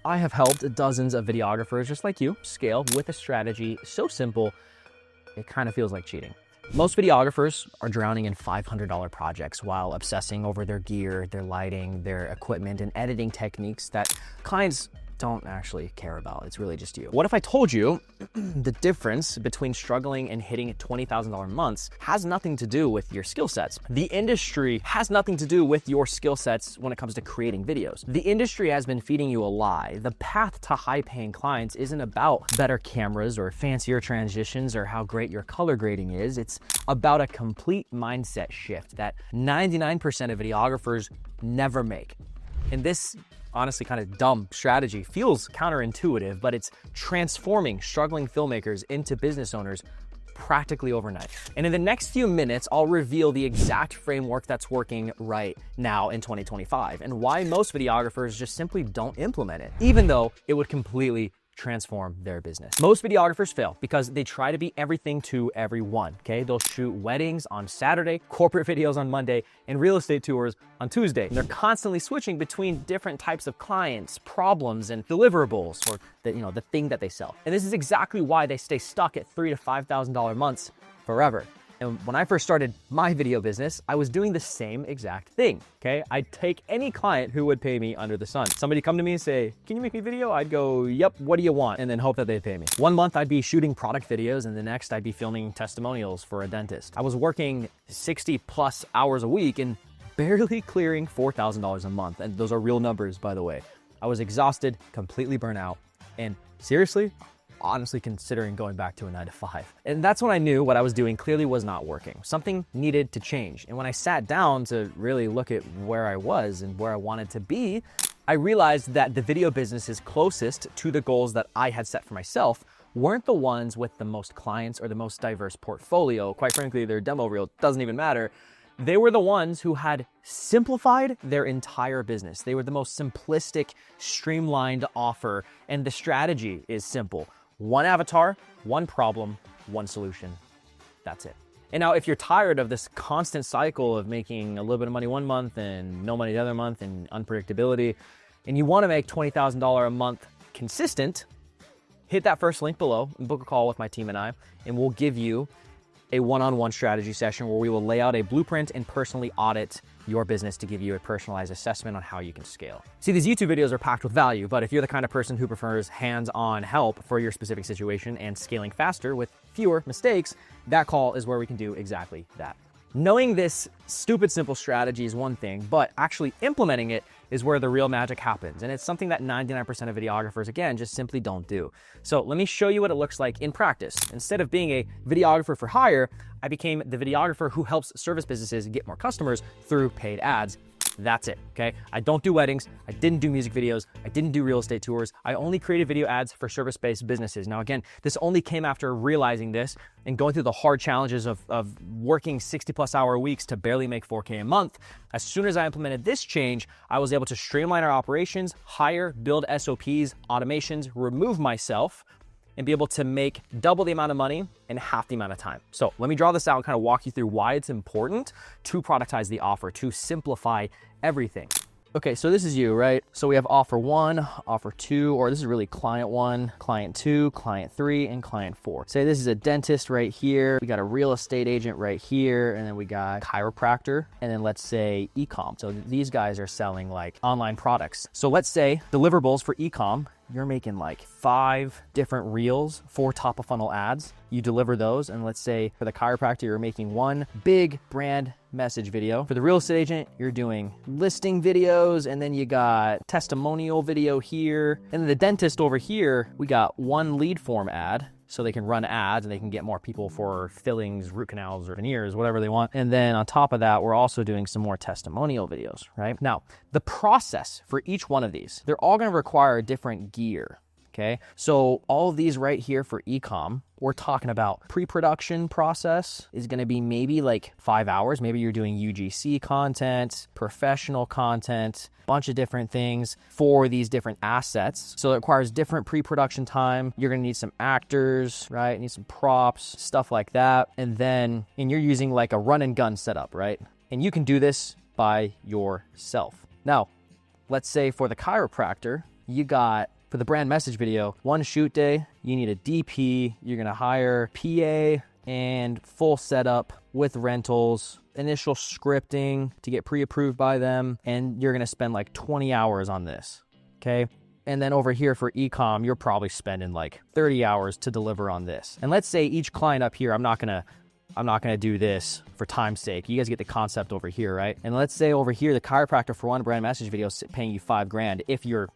I have helped dozens of videographers just like you scale with a strategy so simple, it kind of feels like cheating. Most videographers are drowning in $500 projects while obsessing over their gear, their lighting, their equipment, and editing techniques that clients don't actually care about. It's really just you. What if I told you the difference between struggling and hitting $20,000 months has nothing to do with your skill sets? The industry has nothing to do with your skill sets when it comes to creating videos. The industry has been feeding you a lie. The path to high-paying clients isn't about better cameras or fancier transitions or how great your color grading is. It's about a complete mindset shift that 99% of videographers never make. And this honestly kind of dumb strategy feels counterintuitive, but it's transforming struggling filmmakers into business owners practically overnight. And in the next few minutes, I'll reveal the exact framework that's working right now in 2025 and why most videographers just simply don't implement it, even though it would completely transform their business. Most videographers fail because they try to be everything to everyone, okay? They'll shoot weddings on Saturday, corporate videos on Monday, and real estate tours on Tuesday. And they're constantly switching between different types of clients, problems, and deliverables, or the thing that they sell. And this is exactly why they stay stuck at $3,000 to $5,000 months forever. And when I first started my video business, I was doing the same exact thing, okay? I'd take any client who would pay me under the sun. Somebody come to me and say, can you make me a video? I'd go, yep, what do you want? And then hope that they'd pay me. One month I'd be shooting product videos and the next I'd be filming testimonials for a dentist. I was working 60 plus hours a week and barely clearing $4,000 a month. And those are real numbers, by the way. I was exhausted, completely burnt out, and seriously, honestly considering going back to a 9-to-5. And that's when I knew what I was doing clearly was not working. Something needed to change. And when I sat down to really look at where I was and where I wanted to be, I realized that the video businesses closest to the goals that I had set for myself weren't the ones with the most clients or the most diverse portfolio. Quite frankly, their demo reel doesn't even matter. They were the ones who had simplified their entire business. They were the most simplistic, streamlined offer. And the strategy is simple. One avatar, one problem, one solution. That's it. And now if you're tired of this constant cycle of making a little bit of money one month and no money the other month and unpredictability, and you want to make $20,000 a month consistent, hit that first link below and book a call with my team and I, and we'll give you a one-on-one strategy session where we will lay out a blueprint and personally audit your business to give you a personalized assessment on how you can scale. See, these YouTube videos are packed with value, but if you're the kind of person who prefers hands-on help for your specific situation and scaling faster with fewer mistakes, that call is where we can do exactly that. Knowing this stupid simple strategy is one thing, but actually implementing it is where the real magic happens. And it's something that 99% of videographers, again, just simply don't do. So let me show you what it looks like in practice. Instead of being a videographer for hire, I became the videographer who helps service businesses get more customers through paid ads. That's it, okay? I don't do weddings. I didn't do music videos. I didn't do real estate tours. I only created video ads for service-based businesses. Now, again, this only came after realizing this and going through the hard challenges of working 60-plus hour weeks to barely make $4K a month. As soon as I implemented this change, I was able to streamline our operations, hire, build SOPs, automations, remove myself, and be able to make double the amount of money in half the amount of time. So let me draw this out and kind of walk you through why it's important to productize the offer, to simplify everything. Okay, so this is you, right? So we have offer 1, offer 2, or this is really client 1, client 2, client 3, and client 4. Say this is a dentist right here. We got a real estate agent right here, and then we got chiropractor, and then let's say e-com. So these guys are selling like online products. So let's say deliverables for e-com, you're making like 5 different reels, 4 top of funnel ads. You deliver those, and let's say for the chiropractor, you're making 1 big brand message video. For the real estate agent, you're doing listing videos, and then you got testimonial video here. And then the dentist over here, we got 1 lead form ad, so they can run ads and they can get more people for fillings, root canals, or veneers, whatever they want. And then on top of that, we're also doing some more testimonial videos, right? Now, the process for each one of these, they're all gonna require different gear, okay? So all of these right here for e-com, we're talking about pre-production process is gonna be maybe like 5 hours. Maybe you're doing UGC content, professional content, bunch of different things for these different assets. So it requires different pre-production time. You're gonna need some actors, right? Need some props, stuff like that. And you're using like a run and gun setup, right? And you can do this by yourself. Now, let's say for the chiropractor, you got For the brand message video, one shoot day, you need a DP, you're gonna hire PA and full setup with rentals, initial scripting to get pre-approved by them, and you're gonna spend like 20 hours on this, okay? And then over here for e-com, you're probably spending like 30 hours to deliver on this. And let's say each client up here, I'm not gonna do this for time's sake. You guys get the concept over here, right? And let's say over here, the chiropractor for one brand message video is paying you $5,000 if you're,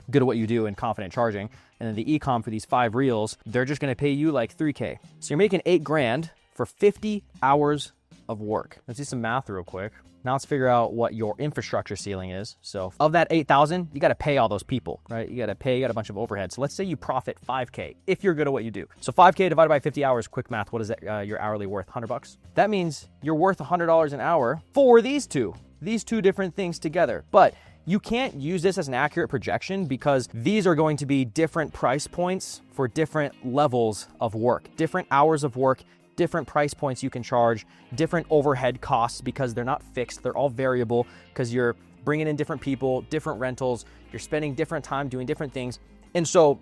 good at what you do and confident charging. And then the e-com for these 5 reels, they're just gonna pay you like $3K. So you're making $8,000 for 50 hours of work. Let's do some math real quick. Now let's figure out what your infrastructure ceiling is. So of that 8,000, you gotta pay all those people, right? You got a bunch of overhead. So let's say you profit 5K if you're good at what you do. So 5K divided by 50 hours, quick math, what is that, your hourly worth? $100? That means you're worth $100 an hour for these two different things together. But you can't use this as an accurate projection because these are going to be different price points for different levels of work, different hours of work, different price points you can charge, different overhead costs because they're not fixed, they're all variable because you're bringing in different people, different rentals, you're spending different time doing different things. And so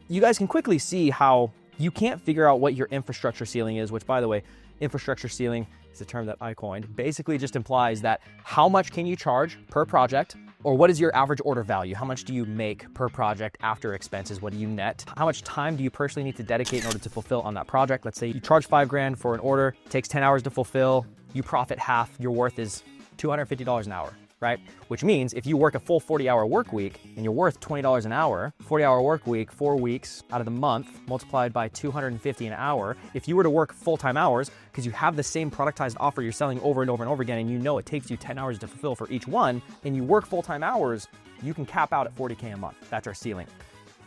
you guys can quickly see how you can't figure out what your infrastructure ceiling is, which by the way, infrastructure ceiling is a term that I coined. Basically just implies that how much can you charge per project, or what is your average order value? How much do you make per project after expenses? What do you net? How much time do you personally need to dedicate in order to fulfill on that project? Let's say you charge $5,000 for an order, it takes 10 hours to fulfill, you profit half, your worth is $250 an hour, right? Which means if you work a full 40-hour work week and you're worth $20 an hour, 40-hour work week, 4 weeks out of the month, multiplied by $250 an hour, if you were to work full-time hours, because you have the same productized offer you're selling over and over and over again, and you know it takes you 10 hours to fulfill for each one, and you work full-time hours, you can cap out at $40K a month. That's our ceiling.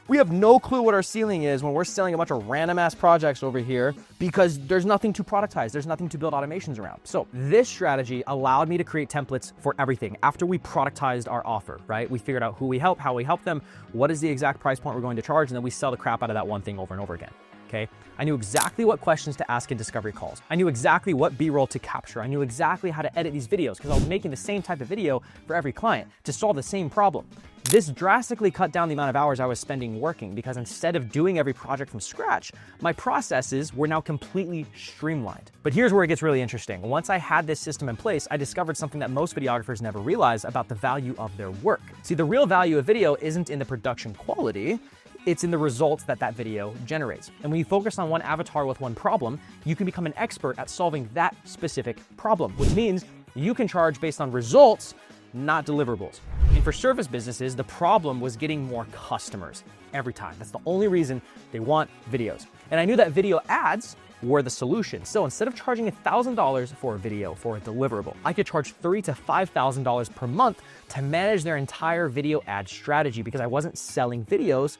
We have no clue what our ceiling is when we're selling a bunch of random ass projects over here because there's nothing to productize. There's nothing to build automations around. So this strategy allowed me to create templates for everything. After we productized our offer, right? We figured out who we help, how we help them, what is the exact price point we're going to charge, and then we sell the crap out of that one thing over and over again. Okay. I knew exactly what questions to ask in discovery calls. I knew exactly what B-roll to capture. I knew exactly how to edit these videos because I was making the same type of video for every client to solve the same problem. This drastically cut down the amount of hours I was spending working because instead of doing every project from scratch, my processes were now completely streamlined. But here's where it gets really interesting. Once I had this system in place, I discovered something that most videographers never realize about the value of their work. See, the real value of video isn't in the production quality, it's in the results that that video generates. And when you focus on one avatar with one problem, you can become an expert at solving that specific problem, which means you can charge based on results, not deliverables. And for service businesses, the problem was getting more customers every time. That's the only reason they want videos. And I knew that video ads were the solution. So instead of charging $1,000 for a video for a deliverable, I could charge $3,000 to $5,000 per month to manage their entire video ad strategy because I wasn't selling videos,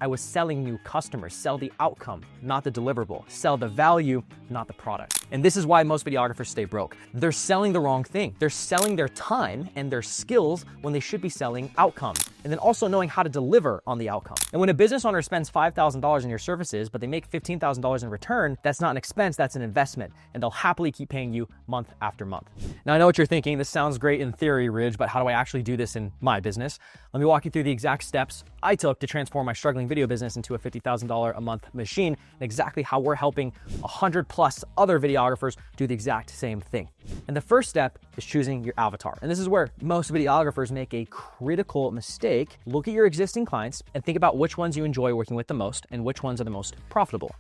I was selling new customers. Sell the outcome, not the deliverable. Sell the value, not the product. And this is why most videographers stay broke. They're selling the wrong thing. They're selling their time and their skills when they should be selling outcomes. And then also knowing how to deliver on the outcome. And when a business owner spends $5,000 in your services, but they make $15,000 in return, that's not an expense, that's an investment. And they'll happily keep paying you month after month. Now I know what you're thinking, this sounds great in theory, Ridge, but how do I actually do this in my business? Let me walk you through the exact steps I took to transform my struggling video business into a $50,000 a month machine, and exactly how we're helping 100 plus other videographers do the exact same thing. And the first step is choosing your avatar. And this is where most videographers make a critical mistake. Look at your existing clients and think about which ones you enjoy working with the most and which ones are the most profitable.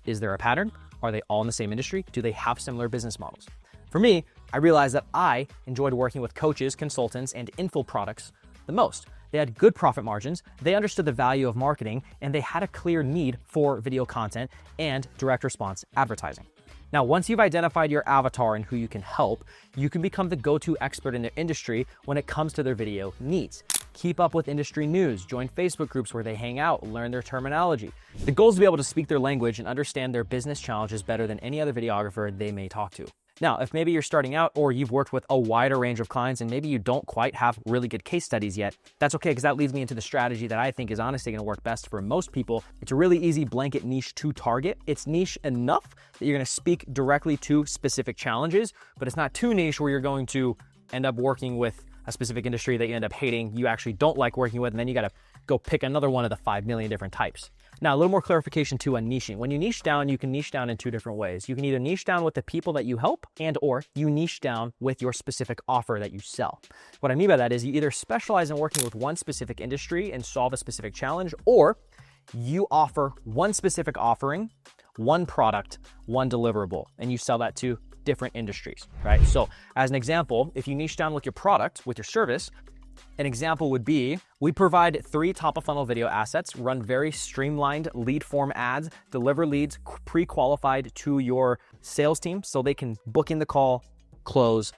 Is there a pattern? Are they all in the same industry? Do they have similar business models? For me, I realized that I enjoyed working with coaches, consultants, and info products the most. They had good profit margins, they understood the value of marketing, and they had a clear need for video content and direct response advertising. Now, once you've identified your avatar and who you can help, you can become the go-to expert in their industry when it comes to their video needs. Keep up with industry news, join Facebook groups where they hang out, learn their terminology. The goal is to be able to speak their language and understand their business challenges better than any other videographer they may talk to. Now, if maybe you're starting out or you've worked with a wider range of clients and maybe you don't quite have really good case studies yet, that's okay, because that leads me into the strategy that I think is honestly gonna work best for most people. It's a really easy blanket niche to target. It's niche enough that you're gonna speak directly to specific challenges, but it's not too niche where you're going to end up working with a specific industry that you end up hating, you actually don't like working with, and then you gotta go pick another one of the 5 million different types. Now, a little more clarification too on niching. When you niche down, you can niche down in two different ways. You can either niche down with the people that you help or you niche down with your specific offer that you sell. What I mean by that is you either specialize in working with one specific industry and solve a specific challenge, or you offer one specific offering, one product, one deliverable, and you sell that to different industries, right? So as an example, if you niche down with your product, with your service, an example would be, we provide 3 top-of-funnel video assets, run very streamlined lead form ads, deliver leads pre-qualified to your sales team so they can book in the call, close,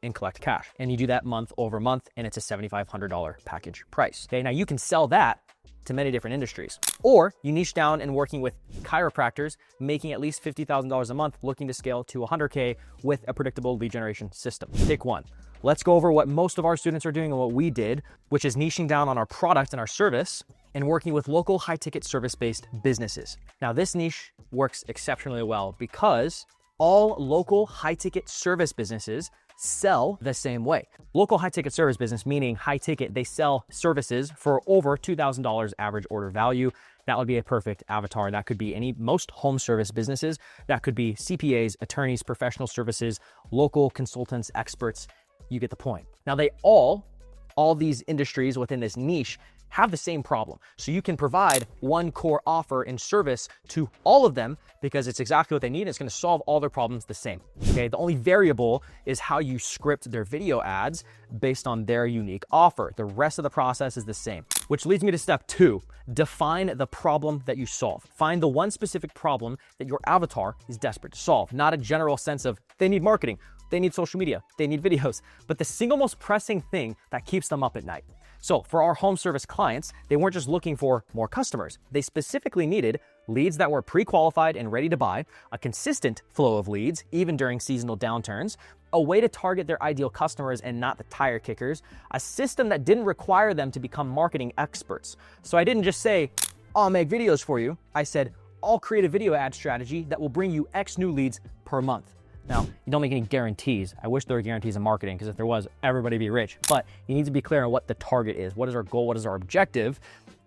and collect cash. And you do that month over month, and it's a $7,500 package price. Okay, now you can sell that to many different industries. Or you niche down in working with chiropractors, making at least $50,000 a month, looking to scale to 100K with a predictable lead generation system. Pick one. Let's go over what most of our students are doing and what we did, which is niching down on our product and our service and working with local high-ticket service-based businesses. Now, this niche works exceptionally well because all local high-ticket service businesses sell the same way. Local high-ticket service business, meaning high-ticket, they sell services for over $2,000 average order value. That would be a perfect avatar. That could be most home service businesses. That could be CPAs, attorneys, professional services, local consultants, experts. You get the point. Now, all these industries within this niche have the same problem. So you can provide one core offer and service to all of them because it's exactly what they need. It's going to solve all their problems the same. Okay. The only variable is how you script their video ads based on their unique offer. The rest of the process is the same, which leads me to step 2. Define the problem that you solve. Find the one specific problem that your avatar is desperate to solve, not a general sense of they need marketing, they need social media, they need videos, but the single most pressing thing that keeps them up at night. So for our home service clients, they weren't just looking for more customers. They specifically needed leads that were pre-qualified and ready to buy, a consistent flow of leads, even during seasonal downturns, a way to target their ideal customers and not the tire kickers, a system that didn't require them to become marketing experts. So I didn't just say, I'll make videos for you. I said, I'll create a video ad strategy that will bring you X new leads per month. Now, you don't make any guarantees. I wish there were guarantees in marketing, because if there was, everybody would be rich. But you need to be clear on what the target is. What is our goal? What is our objective?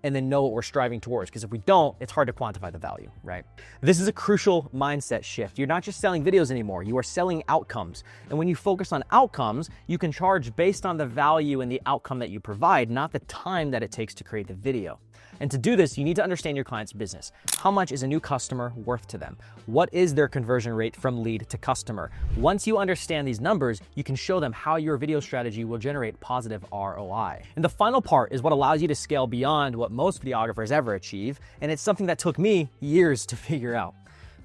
And then know what we're striving towards. Because if we don't, it's hard to quantify the value, right? This is a crucial mindset shift. You're not just selling videos anymore. You are selling outcomes. And when you focus on outcomes, you can charge based on the value and the outcome that you provide, not the time that it takes to create the video. And to do this, you need to understand your client's business. How much is a new customer worth to them? What is their conversion rate from lead to customer? Once you understand these numbers, you can show them how your video strategy will generate positive ROI. And the final part is what allows you to scale beyond what most videographers ever achieve, and it's something that took me years to figure out.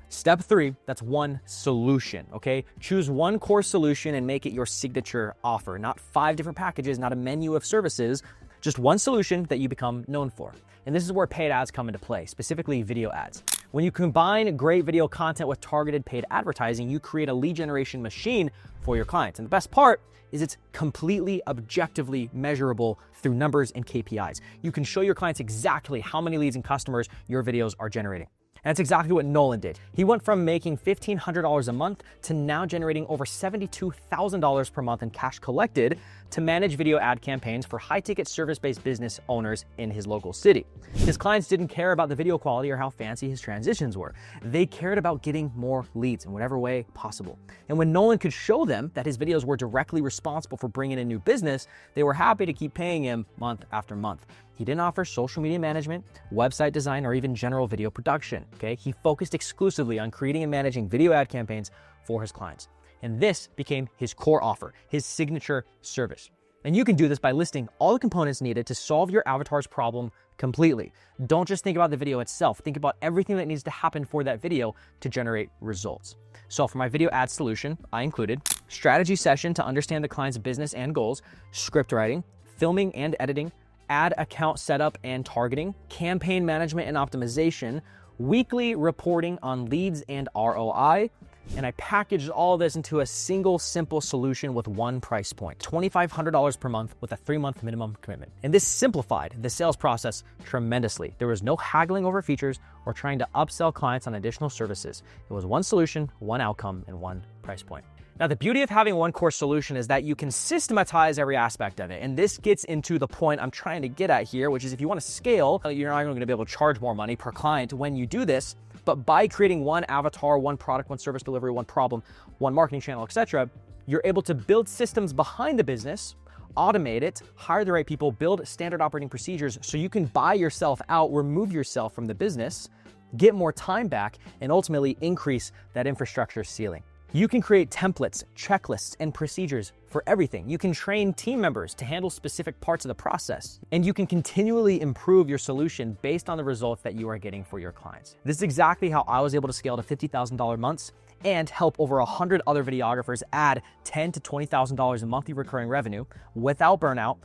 Step 3, that's one solution, okay? Choose one core solution and make it your signature offer, not 5 different packages, not a menu of services, just one solution that you become known for. And this is where paid ads come into play, specifically video ads. When you combine great video content with targeted paid advertising, you create a lead generation machine for your clients. And the best part is it's completely objectively measurable through numbers and KPIs. You can show your clients exactly how many leads and customers your videos are generating. And that's exactly what Nolan did. He went from making $1,500 a month to now generating over $72,000 per month in cash collected to manage video ad campaigns for high-ticket service-based business owners in his local city. His clients didn't care about the video quality or how fancy his transitions were. They cared about getting more leads in whatever way possible. And when Nolan could show them that his videos were directly responsible for bringing in new business, they were happy to keep paying him month after month. He didn't offer social media management, website design, or even general video production, okay? He focused exclusively on creating and managing video ad campaigns for his clients. And this became his core offer, his signature service. And you can do this by listing all the components needed to solve your avatar's problem completely. Don't just think about the video itself. Think about everything that needs to happen for that video to generate results. So for my video ad solution, I included strategy session to understand the client's business and goals, script writing, filming and editing, ad account setup and targeting, campaign management and optimization, weekly reporting on leads and ROI, and I packaged all of this into a single simple solution with one price point, $2,500 per month with a 3-month minimum commitment. And this simplified the sales process tremendously. There was no haggling over features or trying to upsell clients on additional services. It was one solution, one outcome, and one price point. Now, the beauty of having one core solution is that you can systematize every aspect of it. And this gets into the point I'm trying to get at here, which is if you want to scale, you're not going to be able to charge more money per client when you do this. But by creating one avatar, one product, one service delivery, one problem, one marketing channel, etc., you're able to build systems behind the business, automate it, hire the right people, build standard operating procedures so you can buy yourself out, remove yourself from the business, get more time back, and ultimately increase that infrastructure ceiling. You can create templates, checklists, and procedures for everything. You can train team members to handle specific parts of the process, and you can continually improve your solution based on the results that you are getting for your clients. This is exactly how I was able to scale to $50,000 months and help over 100 other videographers add $10,000 to $20,000 in monthly recurring revenue without burnout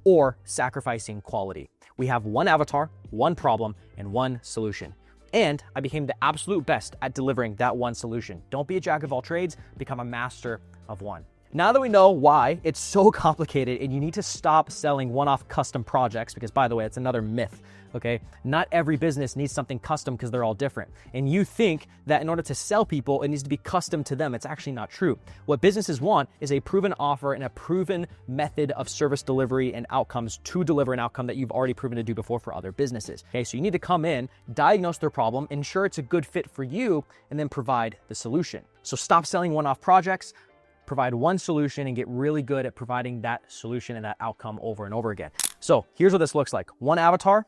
or sacrificing quality. We have one avatar, one problem, and one solution. And I became the absolute best at delivering that one solution. Don't be a jack of all trades, become a master of one. Now that we know why it's so complicated and you need to stop selling one-off custom projects, because by the way, it's another myth, okay? Not every business needs something custom because they're all different. And you think that in order to sell people, it needs to be custom to them. It's actually not true. What businesses want is a proven offer and a proven method of service delivery and outcomes to deliver an outcome that you've already proven to do before for other businesses. Okay, so you need to come in, diagnose their problem, ensure it's a good fit for you, and then provide the solution. So stop selling one-off projects, provide one solution, and get really good at providing that solution and that outcome over and over again. So here's what this looks like. One avatar,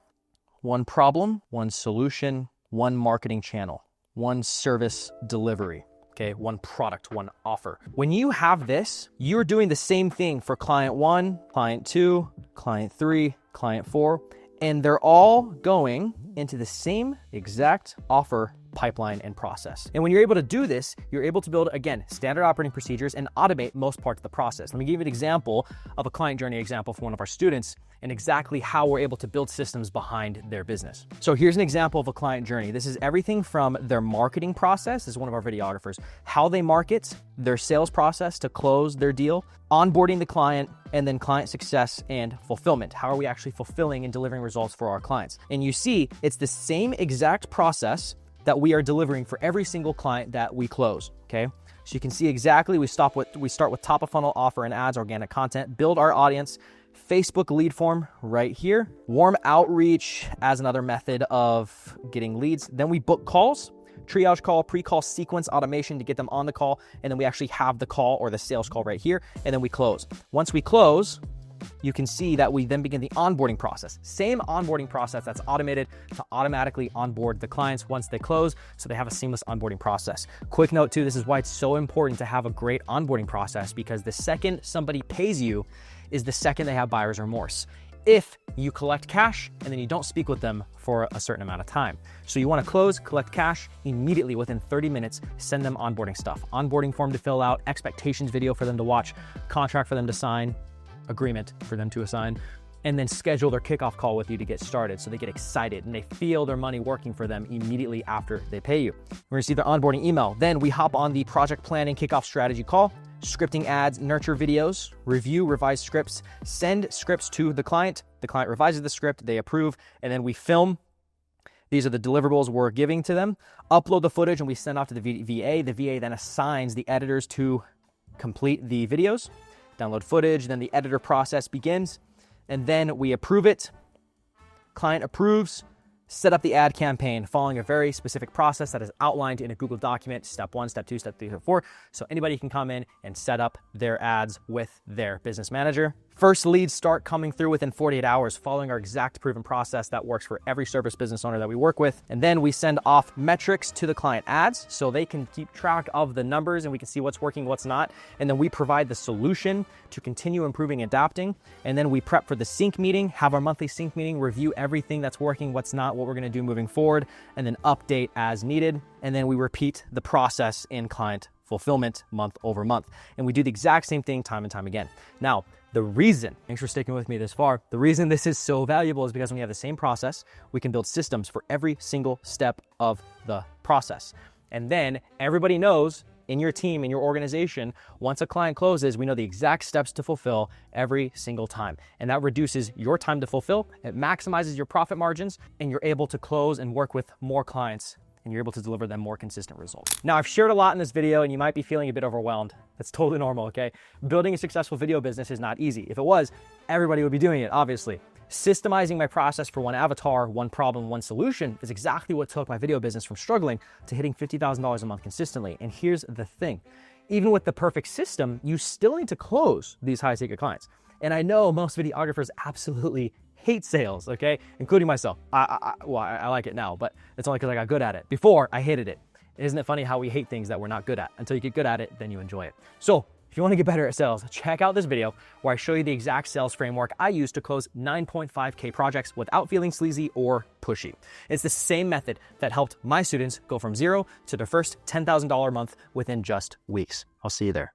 one problem, one solution, one marketing channel, one service delivery, okay? One product, one offer. When you have this, you're doing the same thing for client 1, client 2, client 3, client 4, and they're all going into the same exact offer pipeline and process. And when you're able to do this, you're able to build, again, standard operating procedures and automate most parts of the process. Let me give you an example of a client journey example for one of our students and exactly how we're able to build systems behind their business. So here's an example of a client journey. This is everything from their marketing process, this is one of our videographers, how they market, their sales process to close their deal, onboarding the client, and then client success and fulfillment. How are we actually fulfilling and delivering results for our clients? And you see, it's the same exact process that we are delivering for every single client that we close, okay? So you can see exactly, we start with top of funnel offer and ads, organic content, build our audience, Facebook lead form right here, warm outreach as another method of getting leads. Then we book calls, triage call, pre-call sequence automation to get them on the call. And then we actually have the call or the sales call right here. And then we close. Once we close, you can see that we then begin the onboarding process. Same onboarding process that's automated to automatically onboard the clients once they close, so they have a seamless onboarding process. Quick note too, this is why it's so important to have a great onboarding process, because the second somebody pays you is the second they have buyer's remorse. If you collect cash and then you don't speak with them for a certain amount of time. So you want to close, collect cash immediately within 30 minutes, send them onboarding stuff, onboarding form to fill out, expectations video for them to watch, contract for them to sign, agreement for them to assign, and then schedule their kickoff call with you to get started so they get excited and they feel their money working for them immediately after they pay you. We receive their onboarding email. Then we hop on the project planning kickoff strategy call, scripting ads, nurture videos, review, revise scripts, send scripts to the client revises the script, they approve, and then we film. These are the deliverables we're giving to them, upload the footage, and we send off to the VA. The VA then assigns the editors to complete the videos, download footage, then the editor process begins, and then we approve it. Client approves, set up the ad campaign following a very specific process that is outlined in a Google document, step 1, step 2, step 3, step 4, so anybody can come in and set up their ads with their business manager. First leads start coming through within 48 hours following our exact proven process that works for every service business owner that we work with. And then we send off metrics to the client ads so they can keep track of the numbers and we can see what's working, what's not. And then we provide the solution to continue improving, adapting. And then we prep for the sync meeting, have our monthly sync meeting, review everything that's working, what's not, what we're gonna do moving forward, and then update as needed. And then we repeat the process in client fulfillment month over month. And we do the exact same thing time and time again. Now, the reason, thanks for sticking with me this far, the reason this is so valuable is because when we have the same process, we can build systems for every single step of the process. And then everybody knows in your team, in your organization, once a client closes, we know the exact steps to fulfill every single time. And that reduces your time to fulfill, it maximizes your profit margins, and you're able to close and work with more clients and you're able to deliver them more consistent results. Now, I've shared a lot in this video and you might be feeling a bit overwhelmed. That's totally normal, okay? Building a successful video business is not easy. If it was, everybody would be doing it, obviously. Systemizing my process for one avatar, one problem, one solution is exactly what took my video business from struggling to hitting $50,000 a month consistently. And here's the thing. Even with the perfect system, you still need to close these high-ticket clients. And I know most videographers absolutely hate sales, okay? Including myself. I like it now, but it's only because I got good at it. Before, I hated it. Isn't it funny how we hate things that we're not good at? Until you get good at it, then you enjoy it. So if you want to get better at sales, check out this video where I show you the exact sales framework I use to close 9.5K projects without feeling sleazy or pushy. It's the same method that helped my students go from zero to their first $10,000 a month within just weeks. I'll see you there.